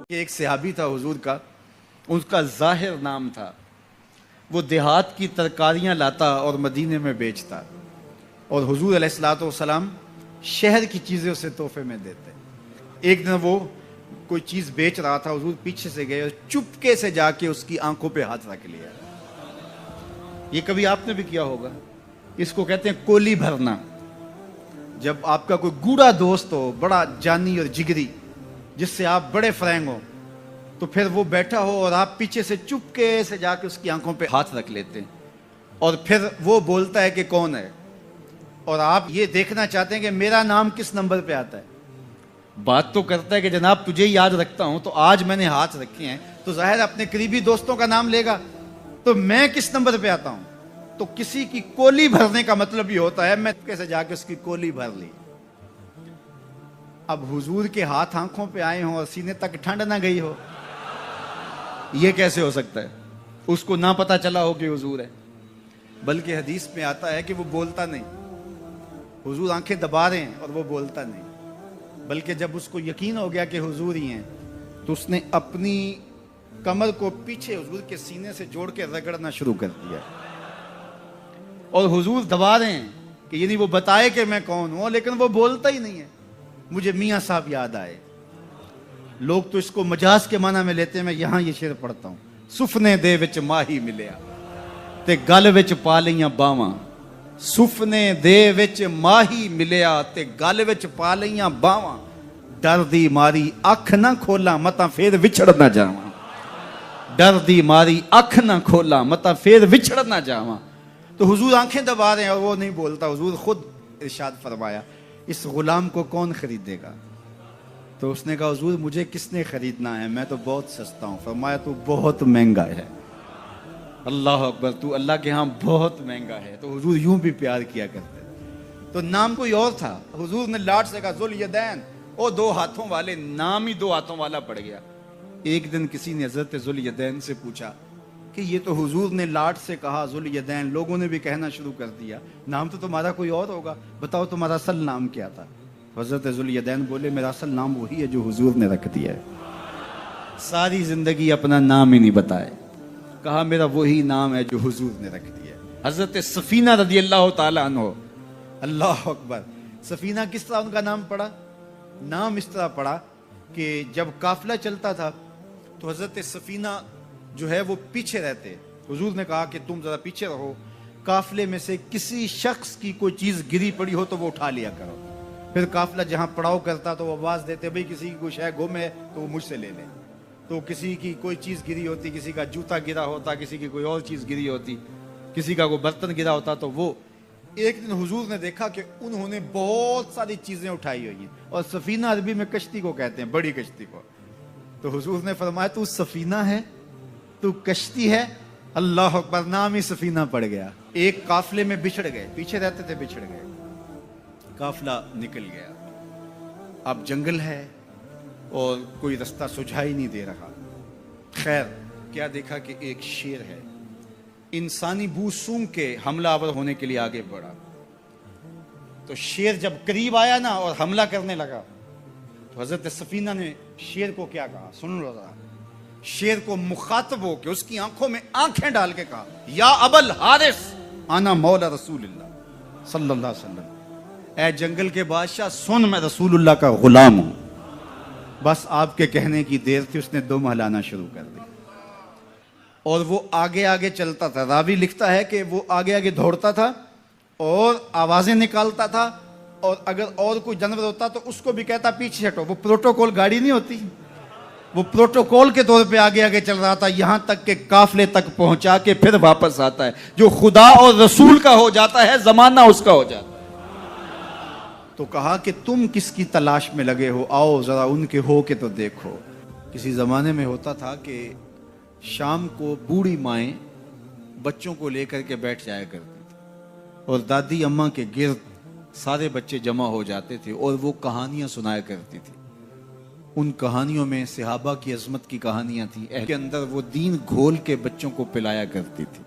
ایک صحابی تھا حضور کا، اس کا ظاہر نام تھا، وہ دیہات کی ترکاریاں لاتا اور مدینے میں بیچتا، اور حضور علیہ الصلوۃ والسلام شہر کی چیزیں اسے تحفے میں دیتے۔ ایک دن وہ کوئی چیز بیچ رہا تھا، حضور پیچھے سے گئے اور چپکے سے جا کے اس کی آنکھوں پہ ہاتھ رکھ لیا۔ یہ کبھی آپ نے بھی کیا ہوگا، اس کو کہتے ہیں کولی بھرنا۔ جب آپ کا کوئی گوڑا دوست ہو، بڑا جانی اور جگری، جس سے آپ بڑے فرینگ ہو، تو پھر وہ بیٹھا ہو اور آپ پیچھے سے چپکے سے جا کے اس کی آنکھوں پہ ہاتھ رکھ لیتے ہیں، اور پھر وہ بولتا ہے کہ کون ہے، اور آپ یہ دیکھنا چاہتے ہیں کہ میرا نام کس نمبر پہ آتا ہے۔ بات تو کرتا ہے کہ جناب تجھے یاد رکھتا ہوں، تو آج میں نے ہاتھ رکھے ہیں، تو ظاہر اپنے قریبی دوستوں کا نام لے گا، تو میں کس نمبر پہ آتا ہوں۔ تو کسی کی کولی بھرنے کا مطلب یہ ہوتا ہے میں کیسے جا کے اس کی کولی بھر لی۔ اب حضور کے ہاتھ آنکھوں پہ آئے ہوں اور سینے تک ٹھنڈ نہ گئی ہو، یہ کیسے ہو سکتا ہے؟ اس کو نہ پتا چلا ہو کہ حضور ہے۔ بلکہ حدیث میں آتا ہے کہ وہ بولتا نہیں، حضور آنکھیں دبا رہے ہیں اور وہ بولتا نہیں، بلکہ جب اس کو یقین ہو گیا کہ حضور ہی ہیں، تو اس نے اپنی کمر کو پیچھے حضور کے سینے سے جوڑ کے رگڑنا شروع کر دیا، اور حضور دبا رہے ہیں کہ یعنی وہ بتائے کہ میں کون ہوں، لیکن وہ بولتا ہی نہیں ہے۔ مجھے میاں صاحب یاد آئے، لوگ تو اس کو مجاز کے معنی میں لیتے ہیں، میں یہاں یہ شعر پڑھتا ہوں۔ سفنے دے وچ ماہی ملیا تے گل وچ پا لیاں باواں، سفنے دے وچ ماہی ملیا تے گل وچ پا لیاں باواں، ڈر دی ماری اکھ نہ کھولاں متاں پھر وچھڑ نہ جاواں، ڈر دی ماری اکھ نہ کھولاں متاں پھر وچھڑ نہ جاواں۔ تو حضور آنکھیں دبا رہے ہیں اور وہ نہیں بولتا۔ حضور خود ارشاد فرمایا اس غلام کو کون خریدے گا؟ تو اس نے کہا حضور مجھے کس نے خریدنا ہے، میں تو بہت سستا ہوں۔ فرمایا تو بہت مہنگا ہے۔ اللہ اکبر، تو اللہ کے ہاں بہت مہنگا ہے۔ تو حضور یوں بھی پیار کیا کرتے۔ تو نام کوئی اور تھا، حضور نے لاٹ سے کہا ذوالیدین، او دو ہاتھوں والے، نام ہی دو ہاتھوں والا پڑ گیا۔ ایک دن کسی نے حضرت ذوالیدین سے پوچھا کہ یہ تو حضور نے لاٹ سے کہا ذوالیدین، لوگوں نے بھی کہنا شروع کر دیا، نام تو تمہارا کوئی اور ہوگا، بتاؤ تمہارا اصل نام کیا تھا؟ حضرت ذوالیدین بولے میرا اصل نام وہی ہے جو حضور نے رکھ دیا ہے۔ ساری زندگی اپنا نام ہی نہیں بتائے، کہا میرا وہی نام ہے جو حضور نے رکھ دیا ہے۔ حضرت سفینہ رضی اللہ تعالیٰ عنہ، اللہ اکبر، سفینہ کس طرح ان کا نام پڑا؟ نام اس طرح پڑا کہ جب قافلہ چلتا تھا تو حضرت سفینہ جو ہے وہ پیچھے رہتے، حضور نے کہا کہ تم ذرا پیچھے رہو، قافلے میں سے کسی شخص کی کوئی چیز گری پڑی ہو تو وہ اٹھا لیا کرو۔ پھر قافلہ جہاں پڑاؤ کرتا تو وہ آواز دیتے بھئی کسی کی کوئی شے گم ہے تو وہ مجھ سے لے لیں۔ تو کسی کی کوئی چیز گری ہوتی، کسی کا جوتا گرا ہوتا، کسی کی کوئی اور چیز گری ہوتی، کسی کا کوئی برتن گرا ہوتا، تو وہ ایک دن حضور نے دیکھا کہ انہوں نے بہت ساری چیزیں اٹھائی ہوئی ہیں، اور سفینہ عربی میں کشتی کو کہتے ہیں، بڑی کشتی کو۔ تو حضور نے فرمایا تو سفینہ ہے، تو کشتی ہے؟ اللہ اکبر، نام ہی سفینہ پڑ گیا۔ ایک قافلے میں بچھڑ گئے، پیچھے رہتے تھے بچھڑ گئے، قافلہ نکل گیا، اب جنگل ہے اور کوئی رستہ سجھائی نہیں دے رہا۔ خیر کیا دیکھا کہ ایک شیر ہے، انسانی بو سونگ کے حملہ آور ہونے کے لیے آگے بڑھا۔ تو شیر جب قریب آیا نا اور حملہ کرنے لگا، تو حضرت سفینہ نے شیر کو کیا کہا، سن لو ذرا۔ شیر کو مخاطب ہو کے اس کی آنکھوں میں آنکھیں ڈال کے کہا یا ابل حارث انا مولا رسول اللہ صلی اللہ علیہ وسلم، اے جنگل کے بادشاہ سن، میں رسول اللہ کا غلام ہوں۔ بس آپ کے کہنے کی دیر تھی، اس نے دم ہلانا شروع کر دی، اور وہ آگے آگے چلتا تھا۔ راوی لکھتا ہے کہ وہ آگے آگے دوڑتا تھا اور آوازیں نکالتا تھا، اور اگر اور کوئی جانور ہوتا تو اس کو بھی کہتا پیچھے ہٹو۔ وہ پروٹوکول گاڑی نہیں ہوتی، وہ پروٹوکول کے طور پہ آگے آگے چل رہا تھا، یہاں تک کہ قافلے تک پہنچا کے پھر واپس آتا ہے۔ جو خدا اور رسول کا ہو جاتا ہے زمانہ اس کا ہو جاتا ہے۔ تو کہا کہ تم کس کی تلاش میں لگے ہو، آؤ ذرا ان کے ہو کے تو دیکھو۔ کسی زمانے میں ہوتا تھا کہ شام کو بوڑھی مائیں بچوں کو لے کر کے بیٹھ جایا کرتی تھی، اور دادی اماں کے گرد سارے بچے جمع ہو جاتے تھے اور وہ کہانیاں سنایا کرتی تھی۔ ان کہانیوں میں صحابہ کی عظمت کی کہانیاں تھیں، کے اندر وہ دین گھول کے بچوں کو پلایا کرتی تھی،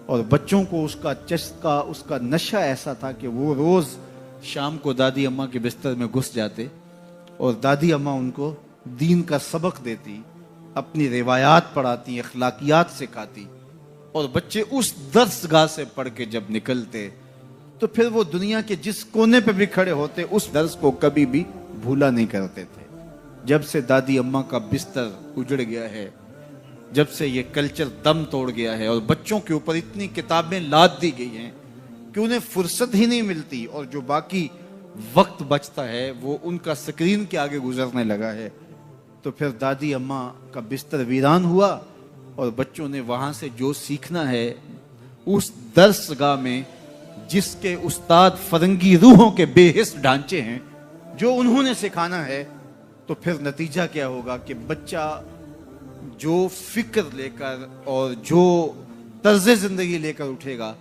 اور بچوں کو اس کا چسکا، اس کا نشہ ایسا تھا کہ وہ روز شام کو دادی اماں کے بستر میں گھس جاتے اور دادی اماں ان کو دین کا سبق دیتی، اپنی روایات پڑھاتی، اخلاقیات سکھاتی، اور بچے اس درس گاہ سے پڑھ کے جب نکلتے تو پھر وہ دنیا کے جس کونے پہ بھی کھڑے ہوتے اس درس کو کبھی بھی بھولا نہیں کرتے تھے۔ جب سے دادی اماں کا بستر اجڑ گیا ہے، جب سے یہ کلچر دم توڑ گیا ہے اور بچوں کے اوپر اتنی کتابیں لاد دی گئی ہیں کہ انہیں فرصت ہی نہیں ملتی، اور جو باقی وقت بچتا ہے وہ ان کا سکرین کے آگے گزرنے لگا ہے، تو پھر دادی اماں کا بستر ویران ہوا اور بچوں نے وہاں سے جو سیکھنا ہے اس درس گاہ میں جس کے استاد فرنگی روحوں کے بے حس ڈھانچے ہیں، جو انہوں نے سکھانا ہے، تو پھر نتیجہ کیا ہوگا کہ بچہ جو فکر لے کر اور جو طرز زندگی لے کر اٹھے گا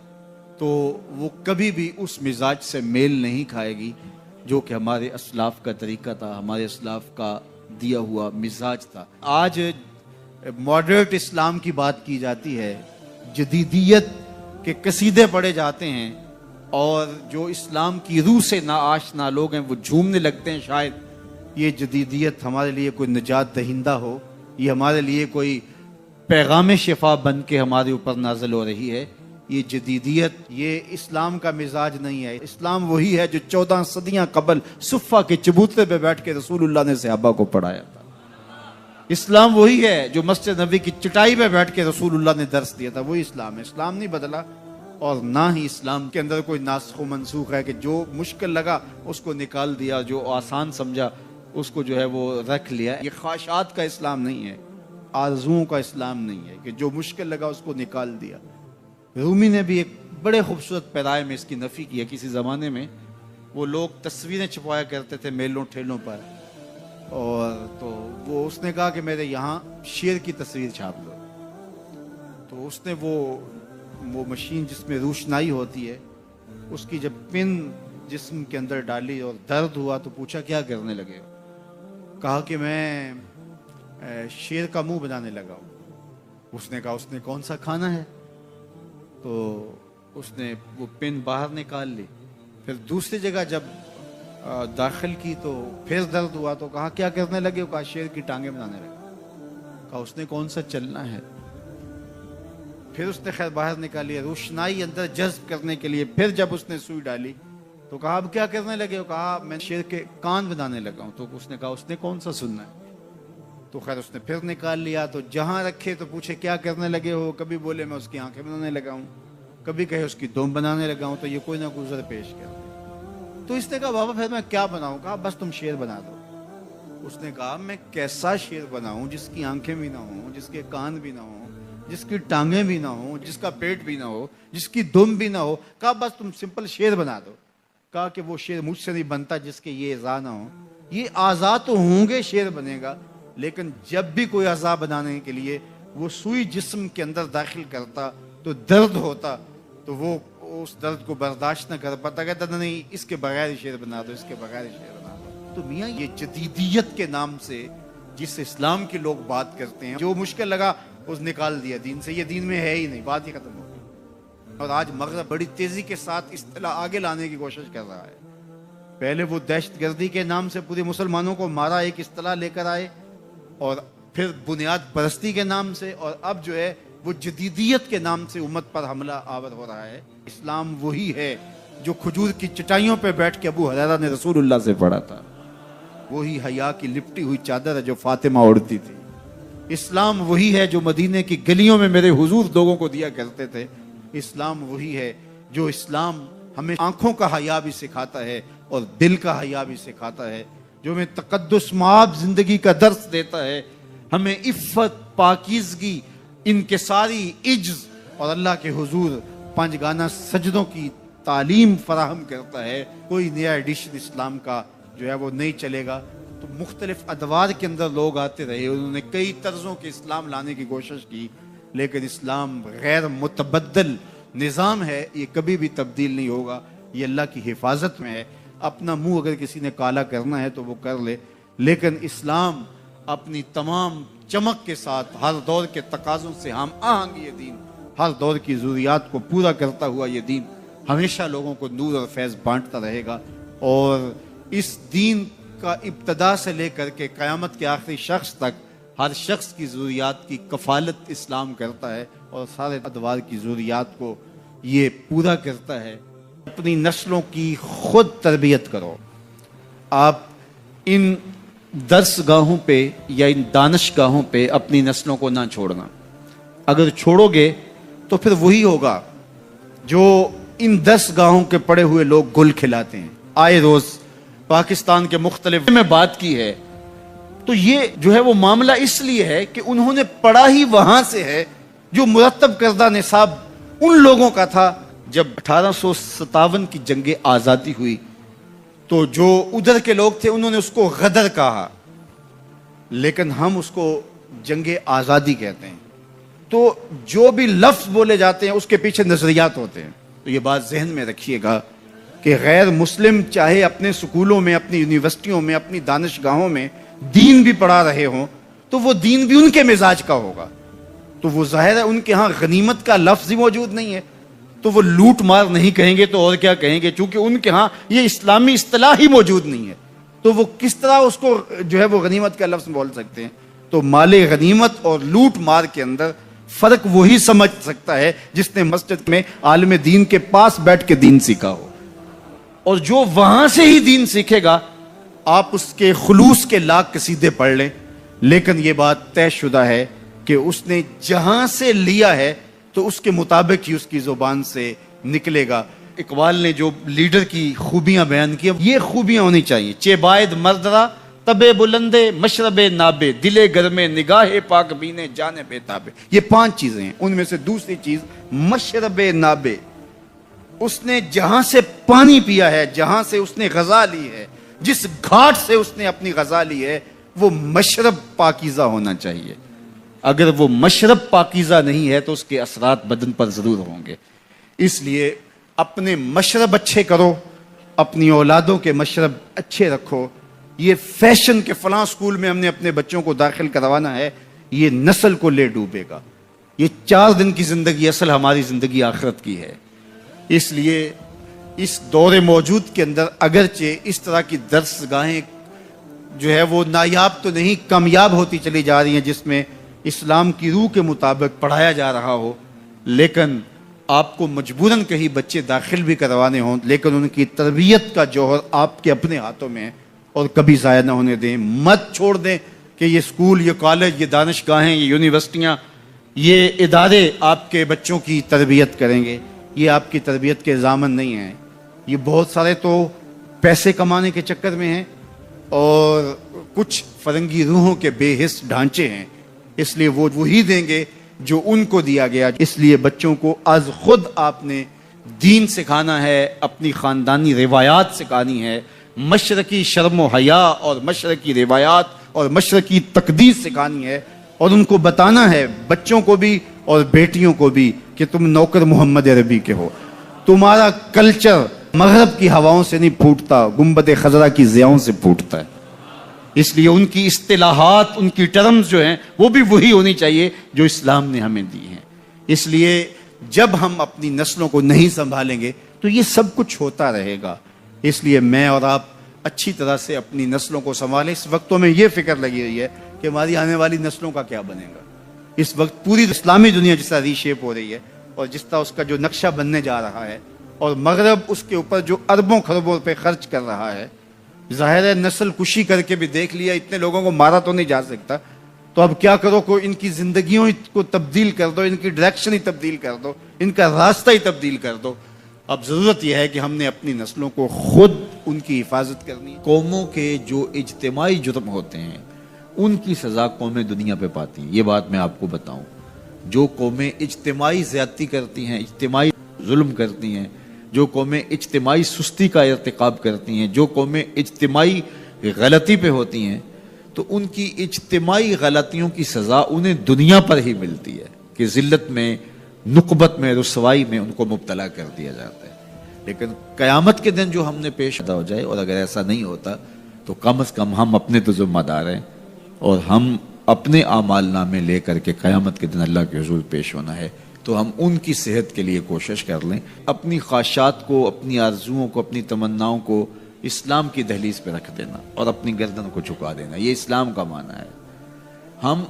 تو وہ کبھی بھی اس مزاج سے میل نہیں کھائے گی جو کہ ہمارے اسلاف کا طریقہ تھا، ہمارے اسلاف کا دیا ہوا مزاج تھا۔ آج ماڈرٹ اسلام کی بات کی جاتی ہے، جدیدیت کے قصیدے پڑھے جاتے ہیں، اور جو اسلام کی روح سے ناآشنا لوگ ہیں وہ جھومنے لگتے ہیں شاید یہ جدیدیت ہمارے لیے کوئی نجات دہندہ ہو، یہ ہمارے لیے کوئی پیغام شفا بن کے ہمارے اوپر نازل ہو رہی ہے۔ یہ جدیدیت، یہ اسلام کا مزاج نہیں ہے۔ اسلام وہی ہے جو 14 صدیاں قبل صفہ کے چبوترے پہ بیٹھ کے رسول اللہ نے صحابہ کو پڑھایا تھا۔ اسلام وہی ہے جو مسجد نبوی کی چٹائی پہ بیٹھ کے رسول اللہ نے درس دیا تھا، وہی اسلام ہے۔ اسلام نہیں بدلا، اور نہ ہی اسلام کے اندر کوئی ناسخ و منسوخ ہے کہ جو مشکل لگا اس کو نکال دیا، جو آسان سمجھا اس کو جو ہے وہ رکھ لیا۔ یہ خواہشات کا اسلام نہیں ہے، آرزوؤں کا اسلام نہیں ہے کہ جو مشکل لگا اس کو نکال دیا۔ رومی نے بھی ایک بڑے خوبصورت پیرائے میں اس کی نفی کی ہے۔ کسی زمانے میں وہ لوگ تصویریں چھپوایا کرتے تھے میلوں ٹھیلوں پر، اور تو وہ اس نے کہا کہ میرے یہاں شیر کی تصویر چھاپ دو، تو اس نے وہ مشین جس میں روشنائی ہوتی ہے اس کی جب پن جسم کے اندر ڈالی اور درد ہوا تو پوچھا کیا کرنے لگے ہو؟ کہا کہ میں شیر کا منہ بنانے لگا ہوں۔ اس نے کہا اس نے کون سا کھانا ہے؟ تو اس نے وہ پن باہر نکال لی، پھر دوسری جگہ جب داخل کی تو پھر درد ہوا تو کہا کیا کرنے لگے ہو؟ کہا شیر کی ٹانگیں بنانے لگا۔ کہا اس نے کون سا چلنا ہے؟ پھر اس نے خیر باہر نکالی، روشنائی اندر جذب کرنے کے لیے پھر جب اس نے سوئی ڈالی تو کہا اب کیا کرنے لگے ہو؟ کہا میں شیر کے کان بنانے لگا ہوں۔ تو اس نے کہا اس نے کون سا سننا ہے؟ تو خیر اس نے پھر نکال لیا، تو جہاں رکھے تو پوچھے کیا کرنے لگے ہو؟ کبھی بولے میں اس کی آنکھیں بنانے لگا ہوں، کبھی کہے اس کی دم بنانے لگا ہوں، تو یہ کوئی نہ کوئی عذر پیش کر دے۔ تو اس نے کہا بابا پھر میں کیا بناؤں؟ کہا بس تم شیر بنا دو۔ اس نے کہا میں کیسا شیر بناؤں جس کی آنکھیں بھی نہ ہوں، جس کے کان بھی نہ ہوں، جس کی ٹانگیں بھی نہ ہوں، جس کا پیٹ بھی نہ ہو، جس کی دم بھی نہ ہو؟ کہا بس تم سمپل شیر بنا دو۔ کہا کہ وہ شیر مجھ سے نہیں بنتا جس کے یہ اعضاء نہ ہوں۔ یہ اعضاء تو ہوں گے شیر بنے گا، لیکن جب بھی کوئی اعضاء بنانے کے لیے وہ سوئی جسم کے اندر داخل کرتا تو درد ہوتا، تو وہ اس درد کو برداشت نہ کر پاتا، کہتا نہیں اس کے بغیر شیر بنا دو، اس کے بغیر شیر بنا دو۔ تو میاں یہ جدیدیت کے نام سے جس اسلام کے لوگ بات کرتے ہیں، جو مشکل لگا اس نکال دیا دین سے، یہ دین میں ہے ہی نہیں، بات ہی ختم ہو گئی۔ اور آج مغرب بڑی تیزی کے ساتھ اصطلاح آگے لانے کی کوشش کر رہا ہے۔ پہلے وہ دہشت گردی کے نام سے پورے مسلمانوں کو مارا، ایک اصطلاح لے کر آئے، اور پھر بنیاد پرستی کے نام سے، اور اب جو ہے وہ جدیدیت کے نام سے امت پر حملہ آور ہو رہا ہے۔ اسلام وہی ہے جو کھجور کی چٹائیوں پہ بیٹھ کے ابو ہریرہ نے رسول اللہ سے پڑھا تھا، وہی حیا کی لپٹی ہوئی چادر ہے جو فاطمہ اوڑھتی تھی۔ اسلام وہی ہے جو مدینے کی گلیوں میں میرے حضور لوگوں کو دیا کرتے تھے۔ اسلام وہی ہے جو اسلام ہمیں آنکھوں کا حیا بھی سکھاتا ہے اور دل کا حیا بھی سکھاتا ہے، جو ہمیں تقدس مآب زندگی کا درس دیتا ہے، ہمیں عفت، پاکیزگی، انکساری، عجز اور اللہ کے حضور پنجگانہ سجدوں کی تعلیم فراہم کرتا ہے۔ کوئی نیا ایڈیشن اسلام کا جو ہے وہ نہیں چلے گا۔ تو مختلف ادوار کے اندر لوگ آتے رہے، انہوں نے کئی طرزوں کے اسلام لانے کی کوشش کی، لیکن اسلام غیر متبدل نظام ہے، یہ کبھی بھی تبدیل نہیں ہوگا، یہ اللہ کی حفاظت میں ہے۔ اپنا منہ اگر کسی نے کالا کرنا ہے تو وہ کر لے، لیکن اسلام اپنی تمام چمک کے ساتھ ہر دور کے تقاضوں سے ہم آہنگ یہ دین، ہر دور کی ضروریات کو پورا کرتا ہوا یہ دین ہمیشہ لوگوں کو نور اور فیض بانٹتا رہے گا۔ اور اس دین کا ابتدا سے لے کر کے قیامت کے آخری شخص تک ہر شخص کی ضروریات کی کفالت اسلام کرتا ہے اور سارے ادوار کی ضروریات کو یہ پورا کرتا ہے۔ اپنی نسلوں کی خود تربیت کرو۔ آپ ان درس گاہوں پہ یا ان دانش گاہوں پہ اپنی نسلوں کو نہ چھوڑنا۔ اگر چھوڑو گے تو پھر وہی ہوگا جو ان درس گاہوں کے پڑے ہوئے لوگ گل کھلاتے ہیں۔ آئے روز پاکستان کے مختلف میں بات کی ہے تو یہ جو ہے وہ معاملہ اس لیے ہے کہ انہوں نے پڑھا ہی وہاں سے ہے جو مرتب کردہ نصاب ان لوگوں کا تھا جب 1857 کی جنگ آزادی ہوئی تو جو ادھر کے لوگ تھے انہوں نے اس کو غدر کہا، لیکن ہم اس کو جنگ آزادی کہتے ہیں۔ تو جو بھی لفظ بولے جاتے ہیں اس کے پیچھے نظریات ہوتے ہیں، تو یہ بات ذہن میں رکھیے گا کہ غیر مسلم چاہے اپنے سکولوں میں، اپنی یونیورسٹیوں میں، اپنی دانشگاہوں میں دین بھی پڑھا رہے ہوں تو وہ دین بھی ان کے مزاج کا ہوگا، تو وہ ظاہر ہے ان کے ہاں غنیمت کا لفظ ہی موجود نہیں ہے تو وہ لوٹ مار نہیں کہیں گے تو اور کیا کہیں گے، چونکہ ان کے ہاں یہ اسلامی اصطلاح ہی موجود نہیں ہے تو وہ کس طرح اس کو جو ہے وہ غنیمت کا لفظ بول سکتے ہیں۔ تو مال غنیمت اور لوٹ مار کے اندر فرق وہی سمجھ سکتا ہے جس نے مسجد میں عالم دین کے پاس بیٹھ کے دین سیکھا ہو، اور جو وہاں سے ہی دین سیکھے گا آپ اس کے خلوص کے لاکھ قصیدے پڑھ لیں، لیکن یہ بات طے شدہ ہے کہ اس نے جہاں سے لیا ہے تو اس کے مطابق ہی اس کی زبان سے نکلے گا۔ اقبال نے جو لیڈر کی خوبیاں بیان کی، یہ خوبیاں ہونی چاہیے: چے باید مردرا تبے بلندے مشرب نابے دلے گرمے نگاہ پاک بینے جانے بے تابے۔ یہ 5 چیزیں ہیں، ان میں سے دوسری چیز مشرب نابے، اس نے جہاں سے پانی پیا ہے، جہاں سے اس نے غذا لی ہے، جس گھاٹ سے اس نے اپنی غذا لی ہے وہ مشرب پاکیزہ ہونا چاہیے۔ اگر وہ مشرب پاکیزہ نہیں ہے تو اس کے اثرات بدن پر ضرور ہوں گے۔ اس لیے اپنے مشرب اچھے کرو، اپنی اولادوں کے مشرب اچھے رکھو۔ یہ فیشن کے فلاں سکول میں ہم نے اپنے بچوں کو داخل کروانا ہے، یہ نسل کو لے ڈوبے گا۔ یہ 4 دن کی زندگی اصل ہماری زندگی آخرت کی ہے۔ اس لیے اس دور موجود کے اندر اگرچہ اس طرح کی درس گاہیں جو ہے وہ نایاب تو نہیں، کامیاب ہوتی چلی جا رہی ہیں جس میں اسلام کی روح کے مطابق پڑھایا جا رہا ہو، لیکن آپ کو مجبوراً کہیں بچے داخل بھی کروانے ہوں، لیکن ان کی تربیت کا جوہر آپ کے اپنے ہاتھوں میں ہے اور کبھی ضائع نہ ہونے دیں۔ مت چھوڑ دیں کہ یہ سکول، یہ کالج، یہ دانشگاہیں، یہ یونیورسٹیاں، یہ ادارے آپ کے بچوں کی تربیت کریں گے۔ یہ آپ کی تربیت کے ضامن نہیں ہیں۔ یہ بہت سارے تو پیسے کمانے کے چکر میں ہیں اور کچھ فرنگی روحوں کے بے حس ڈھانچے ہیں، اس لیے وہ وہی دیں گے جو ان کو دیا گیا۔ اس لیے بچوں کو از خود آپ نے دین سکھانا ہے، اپنی خاندانی روایات سکھانی ہے، مشرقی شرم و حیا اور مشرقی روایات اور مشرقی تقدیس سکھانی ہے، اور ان کو بتانا ہے بچوں کو بھی اور بیٹیوں کو بھی کہ تم نوکر محمد عربی کے ہو، تمہارا کلچر مغرب کی ہواؤں سے نہیں پھوٹتا، گنبد خضرا کی ضیاؤں سے پھوٹتا ہے۔ اس لیے ان کی اصطلاحات، ان کی ٹرمز جو ہیں وہ بھی وہی ہونی چاہیے جو اسلام نے ہمیں دی ہیں۔ اس لیے جب ہم اپنی نسلوں کو نہیں سنبھالیں گے تو یہ سب کچھ ہوتا رہے گا۔ اس لیے میں اور آپ اچھی طرح سے اپنی نسلوں کو سنبھالیں۔ اس وقتوں میں یہ فکر لگی رہی ہے کہ ہماری آنے والی نسلوں کا کیا بنے گا۔ اس وقت پوری اسلامی دنیا جس طرح ری شیپ ہو رہی ہے اور جس طرح اس کا جو نقشہ بننے جا رہا ہے، اور مغرب اس کے اوپر جو اربوں خربوں پہ خرچ کر رہا ہے، ظاہر ہے نسل کشی کر کے بھی دیکھ لیا، اتنے لوگوں کو مارا تو نہیں جا سکتا، تو اب کیا کرو کہ ان کی زندگیوں کو تبدیل کر دو، ان کی ڈائریکشن ہی تبدیل کر دو، ان کا راستہ ہی تبدیل کر دو۔ اب ضرورت یہ ہے کہ ہم نے اپنی نسلوں کو خود ان کی حفاظت کرنی ہے۔ قوموں کے جو اجتماعی جرم ہوتے ہیں ان کی سزا قومیں دنیا پہ پاتی ہیں۔ یہ بات میں آپ کو بتاؤں، جو قومیں اجتماعی زیادتی کرتی ہیں، اجتماعی ظلم کرتی ہیں، جو قومیں اجتماعی سستی کا ارتکاب کرتی ہیں، جو قومیں اجتماعی غلطی پہ ہوتی ہیں، تو ان کی اجتماعی غلطیوں کی سزا انہیں دنیا پر ہی ملتی ہے کہ ذلت میں، نقبت میں، رسوائی میں ان کو مبتلا کر دیا جاتا ہے۔ لیکن قیامت کے دن جو ہم نے پیش ہو جائے، اور اگر ایسا نہیں ہوتا تو کم از کم ہم اپنے تو ذمہ دار ہیں، اور ہم اپنے اعمال نامے لے کر کے قیامت کے دن اللہ کے حضور پیش ہونا ہے، تو ہم ان کی صحت کے لیے کوشش کر لیں، اپنی خواہشات کو، اپنی آرزوؤں کو، اپنی تمناؤں کو اسلام کی دہلیز پہ رکھ دینا اور اپنی گردن کو جھکا دینا، یہ اسلام کا معنی ہے۔ ہم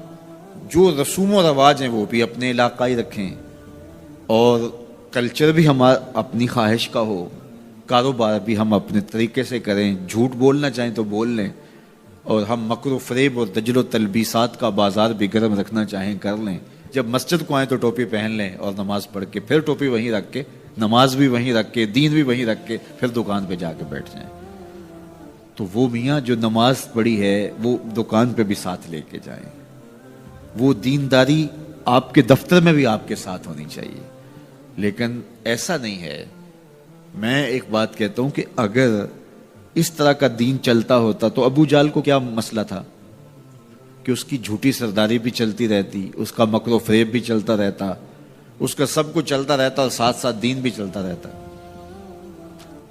جو رسوم و رواج ہیں وہ بھی اپنے علاقائی رکھیں، اور کلچر بھی ہمارا اپنی خواہش کا ہو، کاروبار بھی ہم اپنے طریقے سے کریں، جھوٹ بولنا چاہیں تو بول لیں، اور ہم مکر و فریب اور دجل و تلبیسات کا بازار بھی گرم رکھنا چاہیں کر لیں۔ جب مسجد کو آئیں تو ٹوپی پہن لیں اور نماز پڑھ کے پھر ٹوپی وہیں رکھ کے، نماز بھی وہیں رکھ کے، دین بھی وہیں رکھ کے پھر دکان پہ جا کے بیٹھ جائیں۔ تو وہ میاں جو نماز پڑھی ہے وہ دکان پہ بھی ساتھ لے کے جائیں، وہ دینداری آپ کے دفتر میں بھی آپ کے ساتھ ہونی چاہیے۔ لیکن ایسا نہیں ہے۔ میں ایک بات کہتا ہوں کہ اگر اس طرح کا دین چلتا ہوتا تو ابو جہل کو کیا مسئلہ تھا کہ اس کی جھوٹی سرداری بھی چلتی رہتی، اس کا مکر و فریب بھی چلتا رہتا، اس کا سب کچھ چلتا رہتا اور ساتھ ساتھ دین بھی چلتا رہتا۔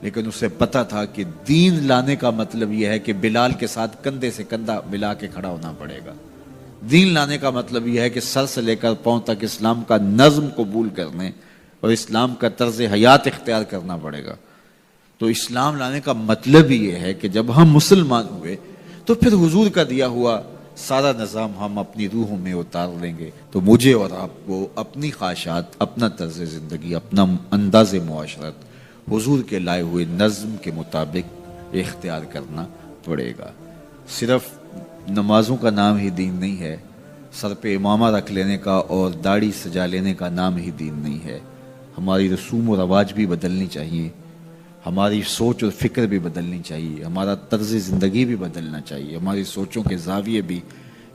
لیکن اسے پتا تھا کہ دین لانے کا مطلب یہ ہے کہ بلال کے ساتھ کندھے سے کندھا ملا کے کھڑا ہونا پڑے گا۔ دین لانے کا مطلب یہ ہے کہ سر سے لے کر پاؤں تک اسلام کا نظم قبول کرنے اور اسلام کا طرز حیات اختیار کرنا پڑے گا۔ تو اسلام لانے کا مطلب یہ ہے کہ جب ہم مسلمان ہوئے تو پھر حضور کا دیا ہوا سارا نظام ہم اپنی روحوں میں اتار لیں گے۔ تو مجھے اور آپ کو اپنی خواہشات، اپنا طرز زندگی، اپنا انداز معاشرت حضور کے لائے ہوئے نظم کے مطابق اختیار کرنا پڑے گا۔ صرف نمازوں کا نام ہی دین نہیں ہے، سر پہ امامہ رکھ لینے کا اور داڑھی سجا لینے کا نام ہی دین نہیں ہے۔ ہماری رسوم و رواج بھی بدلنی چاہیے، ہماری سوچ اور فکر بھی بدلنی چاہیے، ہمارا طرز زندگی بھی بدلنا چاہیے، ہماری سوچوں کے زاویے بھی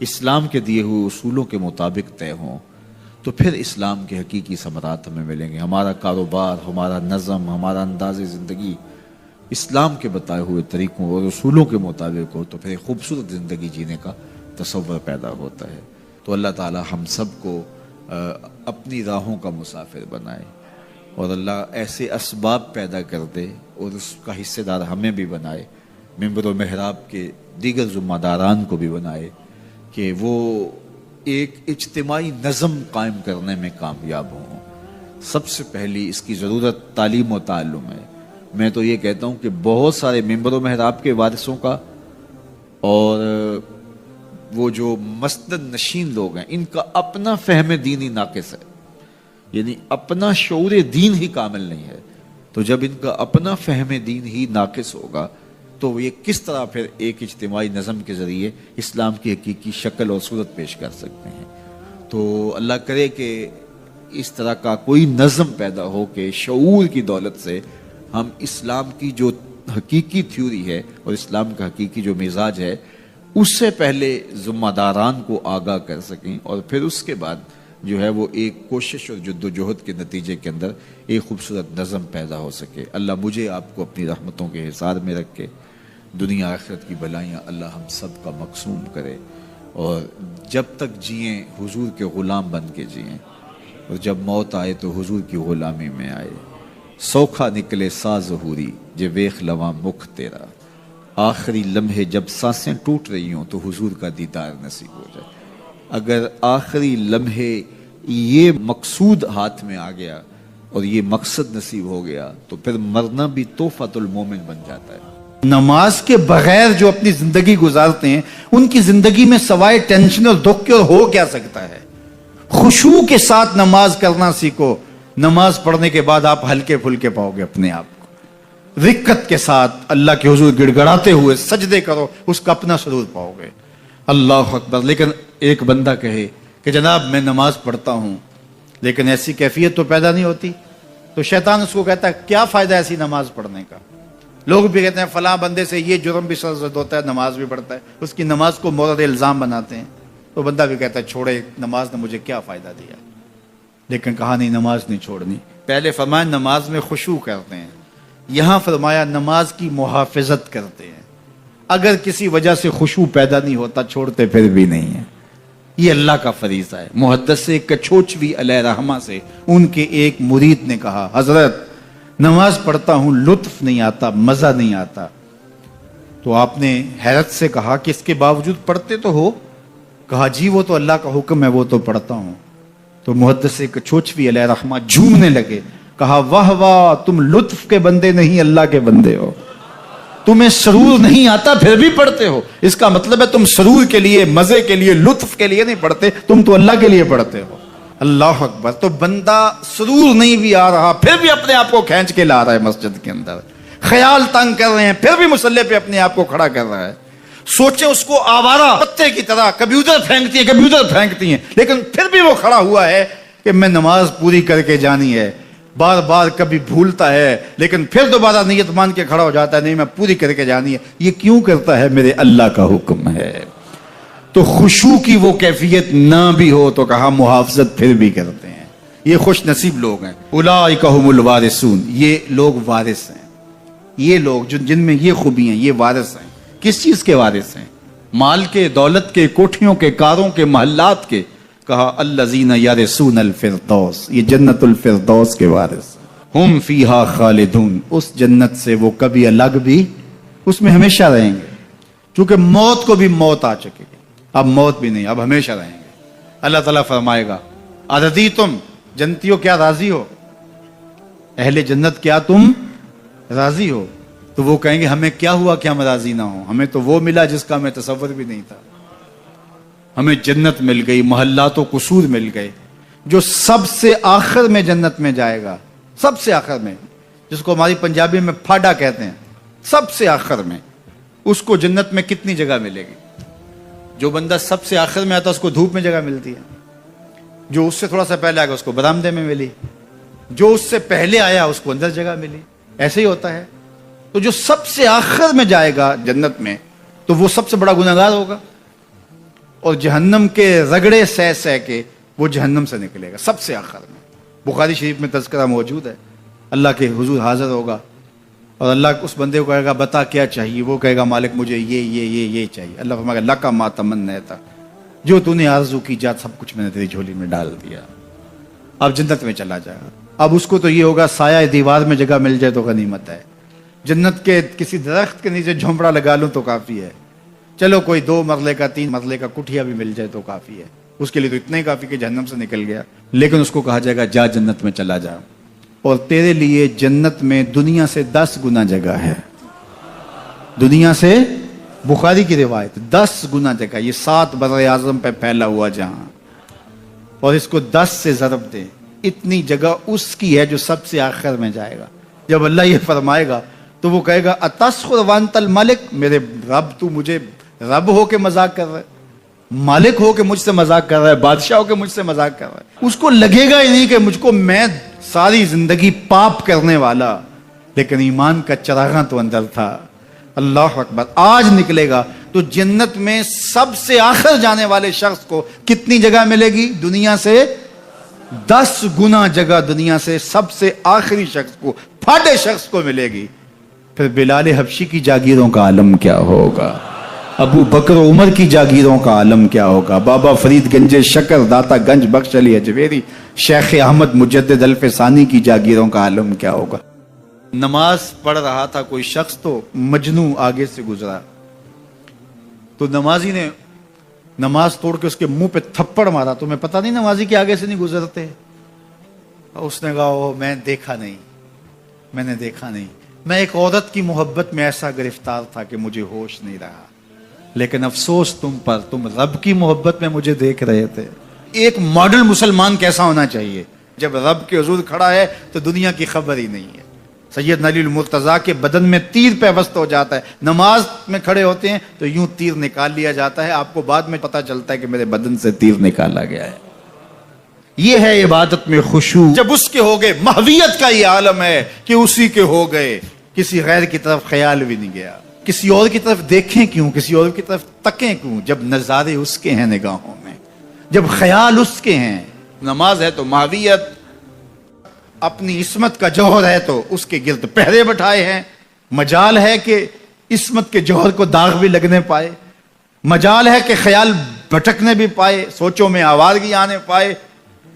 اسلام کے دیے ہوئے اصولوں کے مطابق طے ہوں، تو پھر اسلام کے حقیقی ثمرات ہمیں ملیں گے۔ ہمارا کاروبار، ہمارا نظم، ہمارا انداز زندگی اسلام کے بتائے ہوئے طریقوں اور اصولوں کے مطابق ہو تو پھر ایک خوبصورت زندگی جینے کا تصور پیدا ہوتا ہے۔ تو اللہ تعالی ہم سب کو اپنی راہوں کا مسافر بنائے، اور اللہ ایسے اسباب پیدا کر دے اور اس کا حصے دار ہمیں بھی بنائے، ممبر و محراب کے دیگر ذمہ داران کو بھی بنائے کہ وہ ایک اجتماعی نظم قائم کرنے میں کامیاب ہوں۔ سب سے پہلی اس کی ضرورت تعلیم و تعلم ہے۔ میں تو یہ کہتا ہوں کہ بہت سارے ممبر و محراب کے وارثوں کا اور وہ جو مسند نشین لوگ ہیں ان کا اپنا فہم دینی ناقص ہے، یعنی اپنا شعور دین ہی کامل نہیں ہے۔ تو جب ان کا اپنا فہم دین ہی ناقص ہوگا تو یہ کس طرح پھر ایک اجتماعی نظم کے ذریعے اسلام کی حقیقی شکل اور صورت پیش کر سکتے ہیں۔ تو اللہ کرے کہ اس طرح کا کوئی نظم پیدا ہو کہ شعور کی دولت سے ہم اسلام کی جو حقیقی تھیوری ہے اور اسلام کا حقیقی جو مزاج ہے اس سے پہلے ذمہ داران کو آگاہ کر سکیں، اور پھر اس کے بعد جو ہے وہ ایک کوشش اور جد و جہد کے نتیجے کے اندر ایک خوبصورت نظم پیدا ہو سکے۔ اللہ مجھے آپ کو اپنی رحمتوں کے حصار میں رکھ کے دنیا آخرت کی بلائیاں اللہ ہم سب کا مقسوم کرے، اور جب تک جئیں حضور کے غلام بن کے جئیں، اور جب موت آئے تو حضور کی غلامی میں آئے۔ سوکھا نکلے سا ظہوری جے ویخ لواں مکھ تیرا، آخری لمحے جب سانسیں ٹوٹ رہی ہوں تو حضور کا دیدار نصیب ہو جائے۔ اگر آخری لمحے یہ مقصود ہاتھ میں آ گیا اور یہ مقصد نصیب ہو گیا تو پھر مرنا بھی تحفۃ المومن بن جاتا ہے۔ نماز کے بغیر جو اپنی زندگی گزارتے ہیں ان کی زندگی میں سوائے ٹینشن اور دکھ کے اور ہو کیا سکتا ہے؟ خشوع کے ساتھ نماز کرنا سیکھو، نماز پڑھنے کے بعد آپ ہلکے پھلکے پاؤ گے اپنے آپ کو، رقت کے ساتھ اللہ کے حضور گڑ گڑاتے ہوئے سجدے کرو، اس کا اپنا سرور پاؤ گے۔ اللہ اکبر۔ لیکن ایک بندہ کہے کہ جناب میں نماز پڑھتا ہوں لیکن ایسی کیفیت تو پیدا نہیں ہوتی، تو شیطان اس کو کہتا ہے کیا فائدہ ایسی نماز پڑھنے کا؟ لوگ بھی کہتے ہیں فلاں بندے سے یہ جرم بھی سرزد ہوتا ہے، نماز بھی پڑھتا ہے، اس کی نماز کو مورد الزام بناتے ہیں۔ تو بندہ بھی کہتا ہے چھوڑے، نماز نے مجھے کیا فائدہ دیا؟ لیکن کہا نہیں نماز نہیں چھوڑنی۔ پہلے فرمایا نماز میں خشوع کرتے ہیں، یہاں فرمایا نماز کی محافظت کرتے ہیں۔ اگر کسی وجہ سے خشوع پیدا نہیں ہوتا چھوڑتے پھر بھی نہیں ہے، یہ اللہ کا فریضہ ہے۔ محدث کچھوچوی علیہ رحمہ سے ان کے ایک مرید نے کہا حضرت نماز پڑھتا ہوں لطف نہیں آتا، مزہ نہیں آتا۔ تو آپ نے حیرت سے کہا کہ اس کے باوجود پڑھتے تو ہو؟ کہا جی وہ تو اللہ کا حکم ہے، وہ تو پڑھتا ہوں۔ تو محدث کچھوچوی علیہ رحمہ جھومنے لگے، کہا واہ واہ تم لطف کے بندے نہیں اللہ کے بندے ہو۔ تمہیں سرور نہیں آتا پھر بھی پڑھتے ہو، اس کا مطلب ہے تم سرور کے لیے، مزے کے لیے، لطف کے لیے نہیں پڑھتے، تم تو اللہ کے لیے پڑھتے ہو۔ اللہ اکبر۔ تو بندہ سرور نہیں بھی آ رہا پھر بھی اپنے آپ کو کھینچ کے لا رہا ہے مسجد کے اندر، خیال تنگ کر رہے ہیں پھر بھی مصلی پہ اپنے آپ کو کھڑا کر رہا ہے۔ سوچیں اس کو آوارہ پتے کی طرح کبھی ادھر پھینکتی ہیں کبھی ادھر پھینکتی ہیں، لیکن پھر بھی وہ کھڑا ہوا ہے کہ میں نماز پوری کر کے جانی ہے۔ بار بار کبھی بھولتا ہے لیکن پھر دوبارہ نیت مان کے کھڑا ہو جاتا ہے، نہیں میں پوری کر کے جانی ہے۔ یہ کیوں کرتا ہے؟ میرے اللہ کا حکم ہے۔ تو خشوع کی وہ کیفیت نہ بھی ہو تو کہا محافظت پھر بھی کرتے ہیں۔ یہ خوش نصیب لوگ ہیں، اولئک هم الوارثون، یہ لوگ وارث ہیں۔ یہ لوگ جن میں یہ خوبی ہیں یہ وارث ہیں۔ کس چیز کے وارث ہیں؟ مال کے، دولت کے، کوٹھیوں کے، کاروں کے، محلات کے۔ کہا الذین یرثون الفردوس، یہ جنت الفردوس کے وارث ہیں۔ ہم فیہا خالدون، اس جنت سے وہ کبھی الگ بھی اس میں ہمیشہ رہیں گے، چونکہ موت کو بھی موت آ چکے گی، اب موت بھی نہیں، اب ہمیشہ رہیں گے۔ اللہ تعالیٰ فرمائے گا اَرَضِیتُم، جنتیوں کیا راضی ہو؟ اہل جنت کیا تم راضی ہو؟ تو وہ کہیں گے ہمیں کیا ہوا کہ ہم راضی نہ ہوں، ہمیں تو وہ ملا جس کا ہمیں تصور بھی نہیں تھا۔ ہمیں جنت مل گئی، محلات و قصور مل گئے۔ جو سب سے آخر میں جنت میں جائے گا، سب سے آخر میں، جس کو ہماری پنجابی میں پھاڑا کہتے ہیں، سب سے آخر میں، اس کو جنت میں کتنی جگہ ملے گی؟ جو بندہ سب سے آخر میں آتا اس کو دھوپ میں جگہ ملتی ہے، جو اس سے تھوڑا سا پہلے آ گیا اس کو برآمدے میں ملی، جو اس سے پہلے آیا اس کو اندر جگہ ملی۔ ایسے ہی ہوتا ہے۔ تو جو سب سے آخر میں جائے گا جنت میں تو وہ سب سے بڑا گنہگار ہوگا، اور جہنم کے رگڑے سہ سہ کے وہ جہنم سے نکلے گا سب سے آخر میں۔ بخاری شریف میں تذکرہ موجود ہے، اللہ کے حضور حاضر ہوگا اور اللہ اس بندے کو کہے گا بتا کیا چاہیے؟ وہ کہے گا مالک مجھے یہ چاہیے۔ اللہ فرمائے گا لک ما تمنیت، جو تو نے آرزو کی جات سب کچھ میں نے تیری جھولی میں ڈال دیا، اب جنت میں چلا جائے گا۔ اب اس کو تو یہ ہوگا سایہ دیوار میں جگہ مل جائے تو غنیمت ہے، جنت کے کسی درخت کے نیچے جھونپڑا لگا لوں تو کافی ہے، چلو کوئی 2 مرلے کا 3 مرلے کا کٹھیا بھی مل جائے تو کافی ہے، اس کے لیے تو اتنا ہی کافی کہ جہنم سے نکل گیا۔ لیکن اس کو کہا جائے گا جا جنت میں چلا جا، اور تیرے لیے جنت میں دنیا سے 10 گنا جگہ ہے، دنیا سے، بخاری کی روایت، 10 گنا جگہ، یہ 7 بر اعظم پہ پھیلا ہوا جہاں، اور اس کو 10 سے ضرب دے، اتنی جگہ اس کی ہے جو سب سے آخر میں جائے گا۔ جب اللہ یہ فرمائے گا تو وہ کہے گا اتسخر وانت الملک، میرے رب تو مجھے رب ہو کے مذاق کر رہا ہے، مالک ہو کے مجھ سے مذاق کر رہا ہے، بادشاہ ہو کے مجھ سے مذاق کر رہا ہے۔ اس کو لگے گا ہی نہیں کہ مجھ کو، میں ساری زندگی پاپ کرنے والا لیکن ایمان کا چراغاں تو اندر تھا۔ اللہ اکبر۔ آج نکلے گا تو جنت میں سب سے آخر جانے والے شخص کو کتنی جگہ ملے گی؟ دنیا سے 10 گنا جگہ دنیا سے سب سے آخری شخص کو، پھاٹے شخص کو ملے گی۔ پھر بلال حبشی کی جاگیروں کا عالم کیا ہوگا، ابو بکر و عمر کی جاگیروں کا عالم کیا ہوگا، بابا فرید گنج شکر، داتا گنج بخش علی اجویری، شیخ احمد مجدد الف ثانی کی جاگیروں کا عالم کیا ہوگا۔ نماز پڑھ رہا تھا کوئی شخص تو مجنو آگے سے گزرا، تو نمازی نے نماز توڑ کے اس کے منہ پہ تھپڑ مارا۔ تمہیں پتہ نہیں نمازی کے آگے سے نہیں گزرتے؟ اس نے کہا میں دیکھا نہیں، میں نے دیکھا نہیں، میں ایک عورت کی محبت میں ایسا گرفتار تھا کہ مجھے ہوش نہیں رہا، لیکن افسوس تم پر، تم رب کی محبت میں مجھے دیکھ رہے تھے۔ ایک ماڈل مسلمان کیسا ہونا چاہیے؟ جب رب کے حضور کھڑا ہے تو دنیا کی خبر ہی نہیں ہے۔ سید علی المرتضیٰ کے بدن میں تیر پیوست ہو جاتا ہے، نماز میں کھڑے ہوتے ہیں تو یوں تیر نکال لیا جاتا ہے، آپ کو بعد میں پتا چلتا ہے کہ میرے بدن سے تیر نکالا گیا ہے۔ یہ ہے عبادت میں خشوع۔ جب اس کے ہو گئے، محویت کا یہ عالم ہے کہ اسی کے ہو گئے، کسی غیر کی طرف خیال بھی نہیں گیا، کسی اور کی طرف دیکھیں کیوں، کسی اور کی طرف تکیں کیوں، جب نظارے اس کے ہیں نگاہوں میں، جب خیال اس کے ہیں۔ نماز ہے تو محویت، اپنی عصمت کا جوہر ہے تو اس کے گرد پہرے بٹھائے ہیں، مجال ہے کہ عصمت کے جوہر کو داغ بھی لگنے پائے، مجال ہے کہ خیال بھٹکنے بھی پائے، سوچوں میں آوارگی آنے پائے۔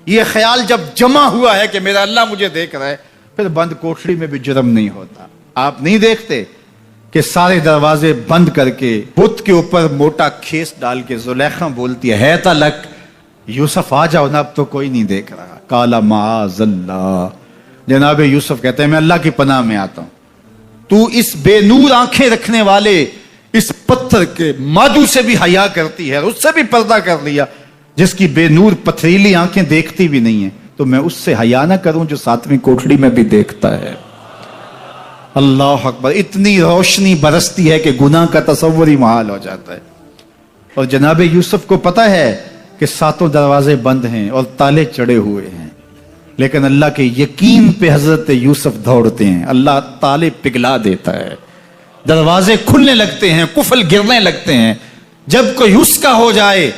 یہ خیال جب جمع ہوا ہے کہ میرا اللہ مجھے دیکھ رہا ہے، پھر بند کوٹڑی میں بھی جرم نہیں ہوتا۔ آپ نہیں دیکھتے کہ سارے دروازے بند کر کے بت کے اوپر موٹا کھیس ڈال کے زلیخا بولتی ہے تلک یوسف آ جاؤ نا، اب تو کوئی نہیں دیکھ رہا۔ کالا معاذ اللہ، جناب یوسف کہتے ہیں میں اللہ کی پناہ میں آتا ہوں، تو اس بے نور آنکھیں رکھنے والے اس پتھر کے مادو سے بھی حیا کرتی ہے، اس سے بھی پردہ کر لیا، جس کی بے نور پتھریلی آنکھیں دیکھتی بھی نہیں ہیں، تو میں اس سے حیا نہ کروں جو 7ویں کوٹھڑی میں بھی دیکھتا ہے۔ اللہ اکبر، اتنی روشنی برستی ہے کہ گناہ کا تصور ہی محال ہو جاتا ہے۔ اور جناب یوسف کو پتا ہے کہ 7 دروازے بند ہیں اور تالے چڑھے ہوئے ہیں، لیکن اللہ کے یقین پہ حضرت یوسف دوڑتے ہیں، اللہ تالے پگھلا دیتا ہے، دروازے کھلنے لگتے ہیں، قفل گرنے لگتے ہیں۔ جب کوئی اس کا ہو جائے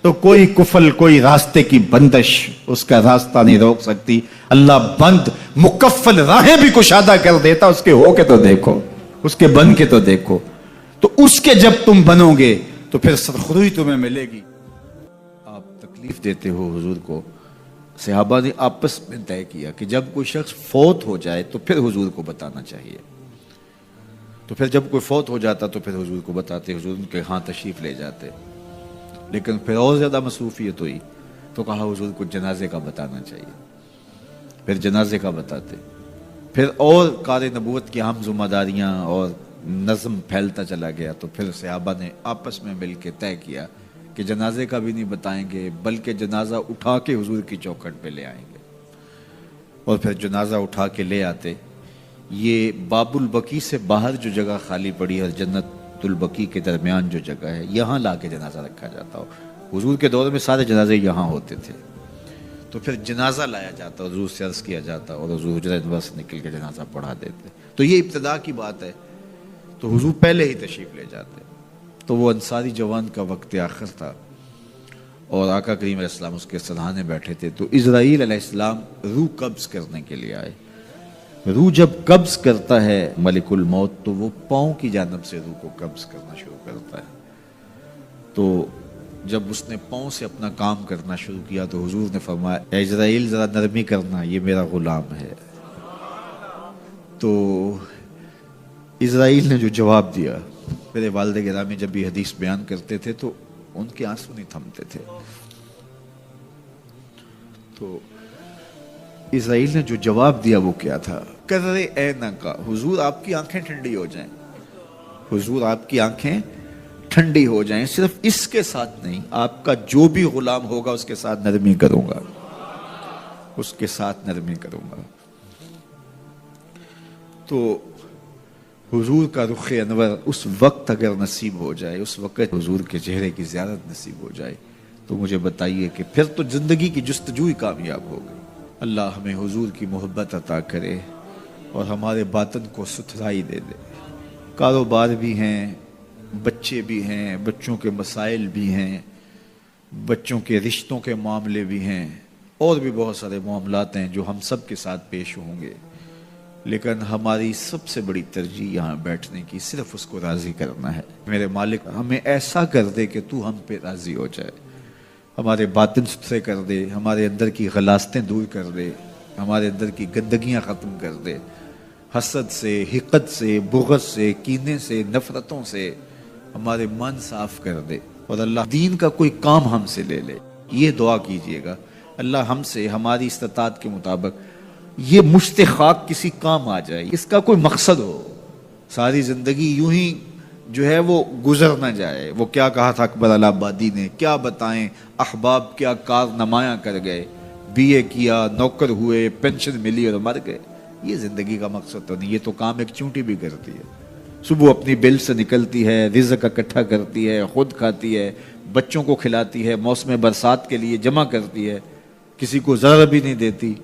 تو کوئی قفل، کوئی راستے کی بندش اس کا راستہ نہیں روک سکتی۔ اللہ بند مکفل راہیں بھی کشادہ کر دیتا، اس کے ہو کے تو دیکھو، اس کے بن کے تو دیکھو۔ تو اس کے جب تم بنو گے تو پھر سرخروئی تمہیں ملے گی۔ آپ تکلیف دیتے ہو حضور کو، صحابہ نے آپس میں طے کیا کہ جب کوئی شخص فوت ہو جائے تو پھر حضور کو بتانا چاہیے۔ تو پھر جب کوئی فوت ہو جاتا تو پھر حضور کو بتاتے، حضور ان کے ہاں تشریف لے جاتے۔ لیکن پھر اور زیادہ مصروفیت ہوئی تو کہا حضور کو جنازے کا بتانا چاہیے، پھر جنازے کا بتاتے، پھر اور کار نبوت کی اہم ذمہ داریاں اور نظم پھیلتا چلا گیا، تو پھر صحابہ نے آپس میں مل کے طے کیا کہ جنازے کا بھی نہیں بتائیں گے، بلکہ جنازہ اٹھا کے حضور کی چوکھٹ پہ لے آئیں گے۔ اور پھر جنازہ اٹھا کے لے آتے۔ یہ باب البقیع سے باہر جو جگہ خالی پڑی ہے، جنت البقیع کے درمیان جو جگہ ہے، یہاں لا کے جنازہ رکھا جاتا ہو۔ حضور کے دور میں سارے جنازے یہاں ہوتے تھے، تو پھر جنازہ لایا جاتا، حضور سے عرض کیا جاتا اور حضور حجرہ انور سے نکل کے جنازہ پڑھا دیتے۔ تو یہ ابتدا کی بات ہے، تو حضور پہلے ہی تشریف لے جاتے۔ تو وہ انصاری جوان کا وقت آخر تھا اور آقا کریم علیہ السلام اس کے سرحانے بیٹھے تھے، تو اسرائیل علیہ السلام روح قبض کرنے کے لیے آئے۔ روح جب قبض کرتا ہے ملک الموت تو وہ پاؤں کی جانب سے روح کو قبض کرنا شروع کرتا ہے۔ تو جب اس نے پاؤں سے اپنا کام کرنا شروع کیا تو حضور نے فرمایا، اے اسرائیل ذرا نرمی کرنا، یہ میرا غلام ہے۔ تو اسرائیل نے جو جواب دیا، میرے والد گرامی جب یہ حدیث بیان کرتے تھے تو ان کے آنسو نہیں تھمتے تھے۔ تو اسرائیل نے جو جواب دیا وہ کیا تھا؟ کرے عینہ کا، حضور آپ کی آنکھیں ٹھنڈی ہو جائیں، حضور آپ کی آنکھیں ٹھنڈی ہو جائیں، صرف اس کے ساتھ نہیں، آپ کا جو بھی غلام ہوگا اس کے ساتھ نرمی کروں گا، اس کے ساتھ نرمی کروں گا۔ تو حضور کا رخ انور اس وقت اگر نصیب ہو جائے، اس وقت حضور کے چہرے کی زیارت نصیب ہو جائے، تو مجھے بتائیے کہ پھر تو زندگی کی جستجو ہی کامیاب ہو گئی۔ اللہ ہمیں حضور کی محبت عطا کرے اور ہمارے باطن کو ستھرائی دے دے۔ کاروبار بھی ہیں، بچے بھی ہیں، بچوں کے مسائل بھی ہیں، بچوں کے رشتوں کے معاملے بھی ہیں، اور بھی بہت سارے معاملات ہیں جو ہم سب کے ساتھ پیش ہوں گے، لیکن ہماری سب سے بڑی ترجیح یہاں بیٹھنے کی صرف اس کو راضی کرنا ہے۔ میرے مالک ہمیں ایسا کر دے کہ تو ہم پہ راضی ہو جائے، ہمارے باطن ستھرے کر دے، ہمارے اندر کی غلاستیں دور کر دے، ہمارے اندر کی گندگیاں ختم کر دے، حسد سے، حقد سے، بغض سے، کینے سے، نفرتوں سے ہمارے من صاف کر دے، اور اللہ دین کا کوئی کام ہم سے لے لے۔ یہ دعا کیجئے گا، اللہ ہم سے ہماری استطاعت کے مطابق یہ مشت خاک کسی کام آ جائے، اس کا کوئی مقصد ہو، ساری زندگی یوں ہی جو ہے وہ گزر نہ جائے۔ وہ کیا کہا تھا اکبر الہ آبادی نے، کیا بتائیں احباب کیا کار نمایاں کر گئے، بی اے کیا، نوکر ہوئے، پینشن ملی اور مر گئے۔ یہ زندگی کا مقصد تو نہیں، یہ تو کام ایک چونٹی بھی کرتی ہے، صبح اپنی بل سے نکلتی ہے، رزق اکٹھا کرتی ہے، خود کھاتی ہے، بچوں کو کھلاتی ہے، موسم برسات کے لیے جمع کرتی ہے، کسی کو ذرا بھی نہیں دیتی۔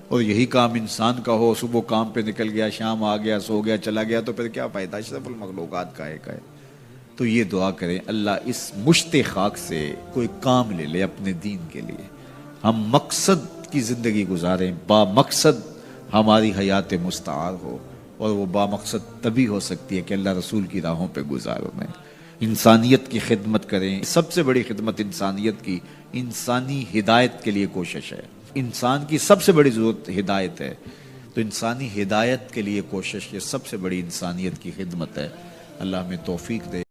اور یہی کام انسان کا ہو، صبح کام پہ نکل گیا، شام آ گیا، سو گیا، چلا گیا، تو پھر کیا فائدہ؟ اشرف المخلوقات کا ہے۔ تو یہ دعا کریں اللہ اس مشت خاک سے کوئی کام لے لے اپنے دین کے لیے، ہم مقصد کی زندگی گزاریں، با مقصد ہماری حیات مستعار ہو، اور وہ با مقصد تبھی ہو سکتی ہے کہ اللہ رسول کی راہوں پہ گزاروں میں انسانیت کی خدمت کریں۔ سب سے بڑی خدمت انسانیت کی انسانی ہدایت کے لیے کوشش ہے۔ انسان کی سب سے بڑی ضرورت ہدایت ہے، تو انسانی ہدایت کے لیے کوشش یہ سب سے بڑی انسانیت کی خدمت ہے۔ اللہ ہمیں توفیق دے۔